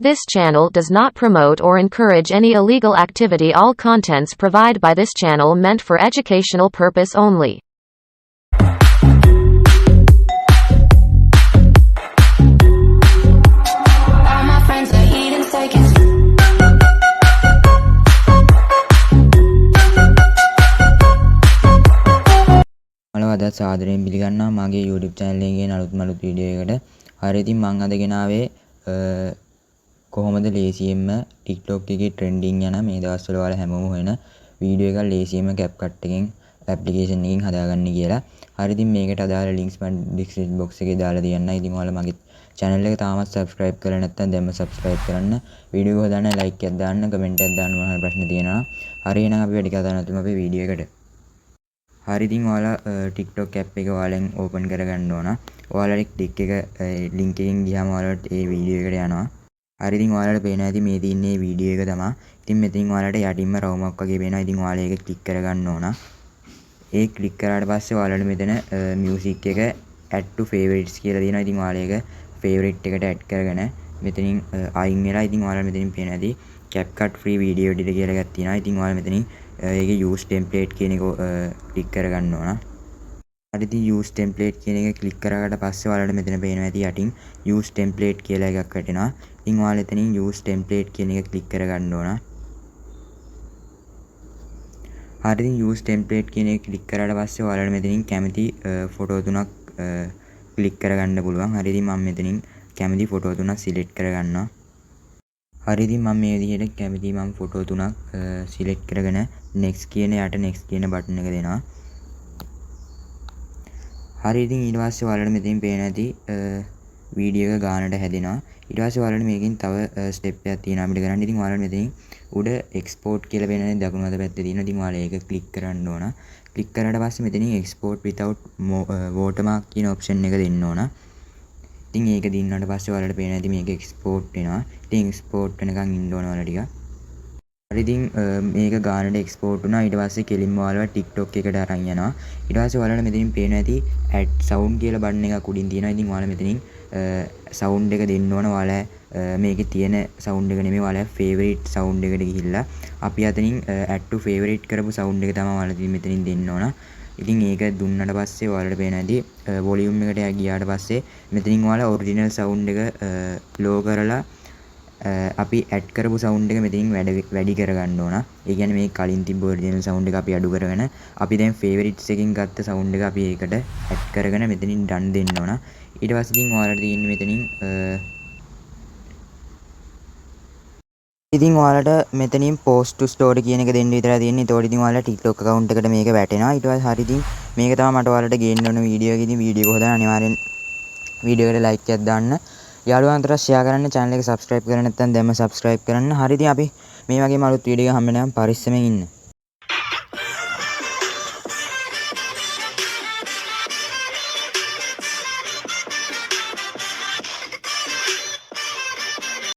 This channel does not promote or encourage any illegal activity. All contents provided by this channel meant for educational purpose only. All my friends are eating steak and මම අද සාදරයෙන් පිළිගන්නවා මගේ YouTube channel එකේ අලුත් video එකකට. හරි ඉතින් මම අද ගෙනාවේ කොහොමද ලේසියෙන්ම TikTok එකේ trending යන මේ දවස්වල ඔයාලා හැමෝම හොයන වීඩියෝ එකක් ලේසියෙන්ම capcut එකෙන් application එකකින් හදාගන්න කියලා. හරි ඉතින් මේකට අදාළ links මම description box එකේ දාලා තියන්නම්. ඉතින් ඔයාලා මගේ channel එක තාමත් subscribe කරලා නැත්නම් දැන්ම subscribe කරන්න. වීඩියෝ එක හදාන්න like එකක් දාන්න, comment එකක් දාන්න මොනවා හරි ප්‍රශ්න තියෙනවා. හරි එහෙනම් අපි වැඩි කතා නැතුව අපේ වීඩියෝ එකට. හරි ඉතින් ඔයාලා TikTok app එක ඔයාලෙන් open කරගන්න ඕන. ඔයාලා click එක link එකෙන් ගියාම ඔයාලට ඒ වීඩියෝ එකට යනවා. හරි ඉතින් ඔයාලට පේනවා ඇති මේ තියෙන්නේ වීඩියෝ එක තමයි. ඉතින් මෙතනින් ඔයාලට යටින්ම රවුමක් වගේ පේනවා. ඉතින් ඔයාලා ඒක click කරගන්න ඕන. ඒ click කරාට පස්සේ ඔයාලට මෙතන music එක add to favorites කියලා තියෙනවා. ඉතින් ඔයාලා ඒක favorite එකට add කරගෙන මෙතනින් අයින් වෙලා ඉතින් ඔයාලා මෙතනින් පේනවා ඇති capcut free video edit කියලා එකක් තියෙනවා. ඉතින් ඔයාලා මෙතනින් ඒකේ use template කියන එක ක්ලික් කරගන්න ඕන. හරි ඉතින් use template කියන එක ක්ලික් කරාට පස්සේ ඔයාලට මෙතන පේනවා ඇති යටින් use template කියලා එකක් වැටෙනවා. ඉතින් ඔයාලා එතනින් use template කියන එක ක්ලික් කරගන්න ඕන. හරි ඉතින් use template කියන එක ක්ලික් කරාට පස්සේ ඔයාලට මෙතනින් කැමති ෆොටෝ තුනක් ක්ලික් කරගන්න පුළුවන්. හරි ඉතින් මම මෙතනින් කැමති ෆොටෝ තුනක් සිලෙක්ට් කරගන්නවා. හරි ඉතින් මම මේ විදිහට කැමති මම ෆොටෝ තුනක් සිලෙක්ට් කරගෙන next කියන යට next කියන බටන් එක දෙනවා. හරි ඉතින් ඊට පස්සේ ඔයාලට මෙතනින් පේන ඇති වීඩියෝ එක ගානට හැදෙනවා. ඊට පස්සේ ඔයාලට මේකෙන් තව ස්ටෙප් එකක් තියෙනවා අපිට කරන්න. ඉතින් ඔයාලට මෙතනින් උඩ export කියලා පේන දකුණු අත පැත්තේ තියෙනවා. ඉතින් ඔයාලා ඒක ක්ලික් කරන්න ඕන. ක්ලික් කරාට පස්සේ මෙතනින් export without watermark කියන option එක දෙන්න ඕන. ඉතින් ඒක දින්නාට පස්සේ ඔයාලට පේන ඇති මේක export වෙනවා. ඉතින් export වෙනකන් ඉන්න ඕන ඔයාලා ටිකක්. හරි ඉතින් මේක ගානට export වුණා. ඊට පස්සේ කෙලින්ම ඔයාලා TikTok එකට අරන් යනවා. ඊට පස්සේ ඔයාලට මෙතනින් පේන ඇති add sound කියලා බටන් එකක් උඩින් තියෙනවා. ඉතින් ඔයාලා මෙතනින් sound එක දෙන්න ඕන. ඔයාලා මේකේ තියෙන sound එක නෙමෙයි ඔයාලා favorite sound එකට ගිහිල්ලා අපි අතනින් add to favorite කරපු sound එක තමයි ඔයාලා මෙතනින් දෙන්න ඕන. ඉතින් ඒක දුන්නාට පස්සේ ඔයාලට පේන ඇති වොලියුම් එකට ගියාට පස්සේ මෙතනින් ඔයාලා ඔරිජිනල් සවුන්ඩ් එක ප්ලෝ කරලා අපි ඇඩ් කරපු සවුන්ඩ් එක මෙතනින් වැඩි කරගන්න ඕන. ඒ කියන්නේ මේ කලින් තිබ්බ ඔරිජිනල් සවුන්ඩ් එක අපි අඩු කරගෙන අපි දැන් ෆේවරිට්ස් එකකින් ගත්ත සවුන්ඩ් එක අපි ඒකට ඇඩ් කරගෙන මෙතනින් ඩන් දෙන්න ඕන. ඊට පස්සේ ඉතින් ඔයාලට තියෙන්නේ මෙතනින් ඉතින් ඔයාලට මෙතනින් post to story කියන එක දෙන්න විතරයි තියෙන්නේ. ඒතකොට ඉතින් ඔයාලා TikTok account එකට මේක වැටෙනවා. ඊට පස්සේ හරි ඉතින් මේක තමයි මට ඔයාලට ගේන්න ඕන වීඩියෝ එක. ඉතින් වීඩියෝ එක හොදන්න අනිවාර්යෙන් වීඩියෝ එකට like එකක් දාන්න. යාළුවන්ට share කරන්න, channel එක subscribe කරන්න නැත්නම් දැන්ම subscribe කරන්න. හරි ඉතින් අපි මේ වගේම අලුත් වීඩියෝ එකක් හම්බ වෙනකම් පරිස්සමෙන් ඉන්න.